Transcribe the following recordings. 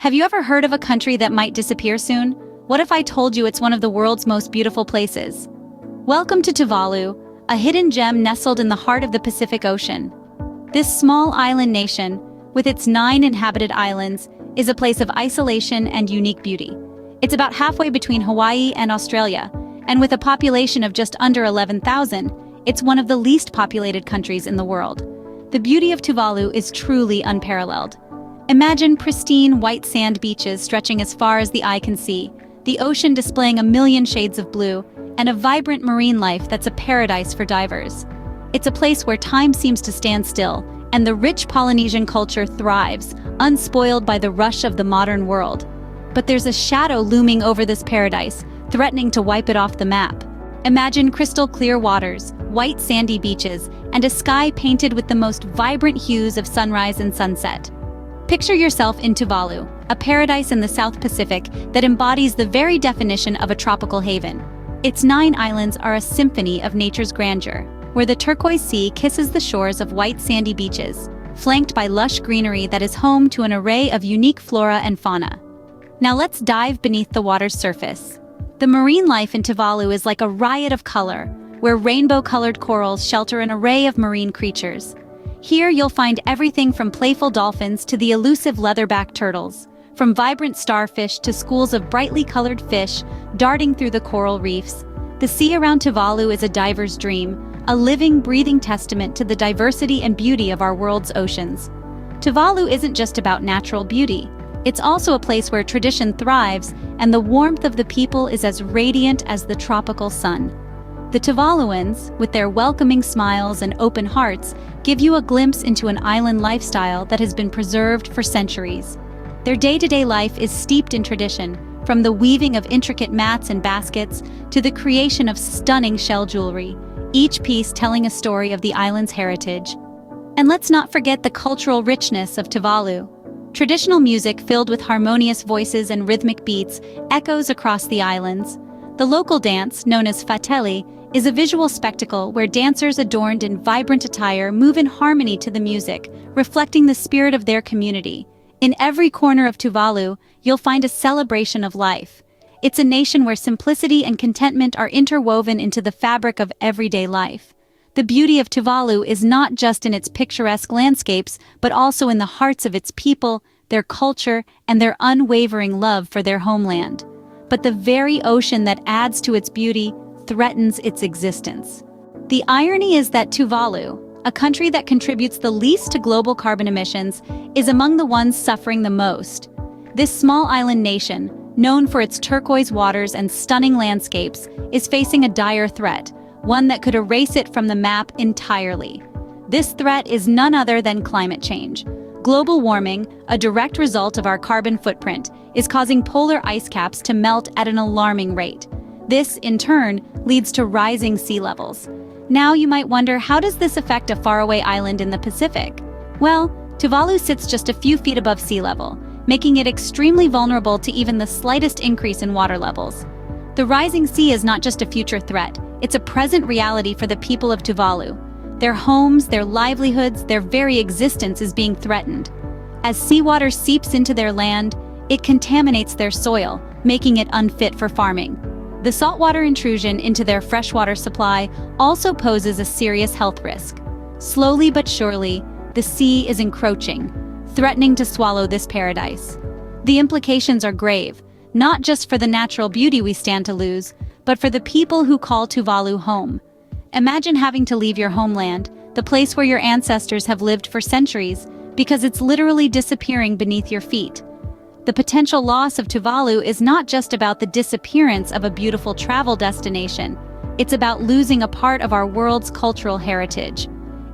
Have you ever heard of a country that might disappear soon? What if I told you it's one of the world's most beautiful places? Welcome to Tuvalu, a hidden gem nestled in the heart of the Pacific Ocean. This small island nation, with its 9 inhabited islands, is a place of isolation and unique beauty. It's about halfway between Hawaii and Australia, and with a population of just under 11,000, it's one of the least populated countries in the world. The beauty of Tuvalu is truly unparalleled. Imagine pristine white sand beaches stretching as far as the eye can see, the ocean displaying a million shades of blue, and a vibrant marine life that's a paradise for divers. It's a place where time seems to stand still, and the rich Polynesian culture thrives, unspoiled by the rush of the modern world. But there's a shadow looming over this paradise, threatening to wipe it off the map. Imagine crystal clear waters, white sandy beaches, and a sky painted with the most vibrant hues of sunrise and sunset. Picture yourself in Tuvalu, a paradise in the South Pacific that embodies the very definition of a tropical haven. Its 9 islands are a symphony of nature's grandeur, where the turquoise sea kisses the shores of white sandy beaches, flanked by lush greenery that is home to an array of unique flora and fauna. Now let's dive beneath the water's surface. The marine life in Tuvalu is like a riot of color, where rainbow-colored corals shelter an array of marine creatures. Here you'll find everything from playful dolphins to the elusive leatherback turtles, from vibrant starfish to schools of brightly colored fish darting through the coral reefs. The sea around Tuvalu is a diver's dream, a living, breathing testament to the diversity and beauty of our world's oceans. Tuvalu isn't just about natural beauty. It's also a place where tradition thrives and the warmth of the people is as radiant as the tropical sun. The Tuvaluans, with their welcoming smiles and open hearts, give you a glimpse into an island lifestyle that has been preserved for centuries. Their day-to-day life is steeped in tradition, from the weaving of intricate mats and baskets to the creation of stunning shell jewelry, each piece telling a story of the island's heritage. And let's not forget the cultural richness of Tuvalu. Traditional music filled with harmonious voices and rhythmic beats echoes across the islands. The local dance, known as fateli, is a visual spectacle where dancers adorned in vibrant attire move in harmony to the music, reflecting the spirit of their community. In every corner of Tuvalu, you'll find a celebration of life. It's a nation where simplicity and contentment are interwoven into the fabric of everyday life. The beauty of Tuvalu is not just in its picturesque landscapes, but also in the hearts of its people, their culture, and their unwavering love for their homeland. But the very ocean that adds to its beauty threatens its existence. The irony is that Tuvalu, a country that contributes the least to global carbon emissions, is among the ones suffering the most. This small island nation, known for its turquoise waters and stunning landscapes, is facing a dire threat, one that could erase it from the map entirely. This threat is none other than climate change. Global warming, a direct result of our carbon footprint, is causing polar ice caps to melt at an alarming rate. This, in turn, leads to rising sea levels. Now you might wonder, how does this affect a faraway island in the Pacific? Well, Tuvalu sits just a few feet above sea level, making it extremely vulnerable to even the slightest increase in water levels. The rising sea is not just a future threat, it's a present reality for the people of Tuvalu. Their homes, their livelihoods, their very existence is being threatened. As seawater seeps into their land, it contaminates their soil, making it unfit for farming. The saltwater intrusion into their freshwater supply also poses a serious health risk. Slowly but surely, the sea is encroaching, threatening to swallow this paradise. The implications are grave, not just for the natural beauty we stand to lose, but for the people who call Tuvalu home. Imagine having to leave your homeland, the place where your ancestors have lived for centuries, because it's literally disappearing beneath your feet. The potential loss of Tuvalu is not just about the disappearance of a beautiful travel destination. It's about losing a part of our world's cultural heritage.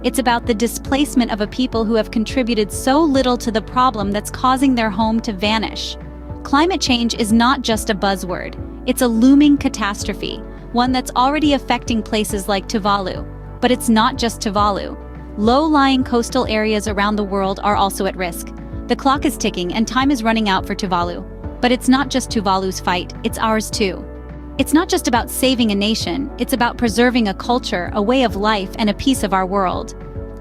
It's about the displacement of a people who have contributed so little to the problem that's causing their home to vanish. Climate change is not just a buzzword. It's a looming catastrophe, one that's already affecting places like Tuvalu. But it's not just Tuvalu. Low-lying coastal areas around the world are also at risk. The clock is ticking and time is running out for Tuvalu. But it's not just Tuvalu's fight, it's ours too. It's not just about saving a nation, it's about preserving a culture, a way of life, and a piece of our world.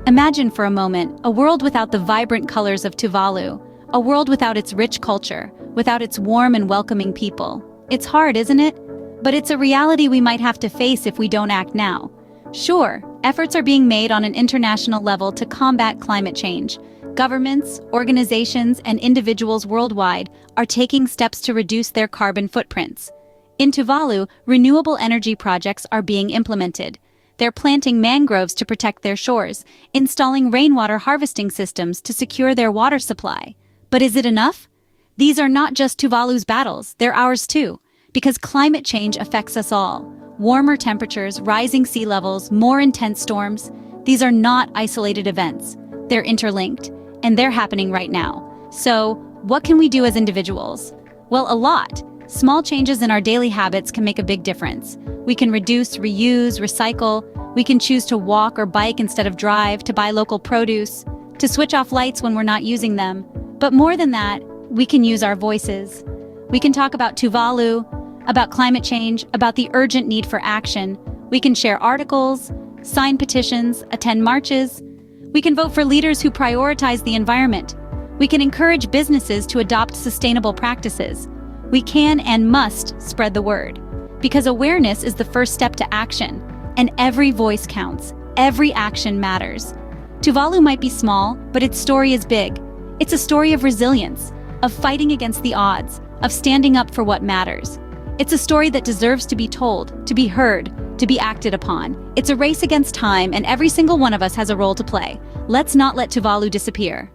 Imagine for a moment a world without the vibrant colors of Tuvalu, A world without its rich culture, without its warm and welcoming people. It's hard, isn't it? But it's a reality we might have to face if we don't act now. Sure, efforts are being made on an international level to combat climate change. Governments, organizations, and individuals worldwide are taking steps to reduce their carbon footprints. In Tuvalu, renewable energy projects are being implemented. They're planting mangroves to protect their shores, installing rainwater harvesting systems to secure their water supply. But is it enough? These are not just Tuvalu's battles, they're ours too, because climate change affects us all. Warmer temperatures, rising sea levels, more intense storms, these are not isolated events. They're interlinked, and they're happening right now. So, what can we do as individuals? Well, a lot. Small changes in our daily habits can make a big difference. We can reduce, reuse, recycle. We can choose to walk or bike instead of drive, to buy local produce, to switch off lights when we're not using them. But more than that, we can use our voices. We can talk about Tuvalu, about climate change, about the urgent need for action. We can share articles, sign petitions, attend marches. We can vote for leaders who prioritize the environment. We can encourage businesses to adopt sustainable practices. We can and must spread the word. Because awareness is the first step to action, and every voice counts. Every action matters. Tuvalu might be small, but its story is big. It's a story of resilience, of fighting against the odds, of standing up for what matters. It's a story that deserves to be told, to be heard, to be acted upon. It's a race against time, and every single one of us has a role to play. Let's not let Tuvalu disappear.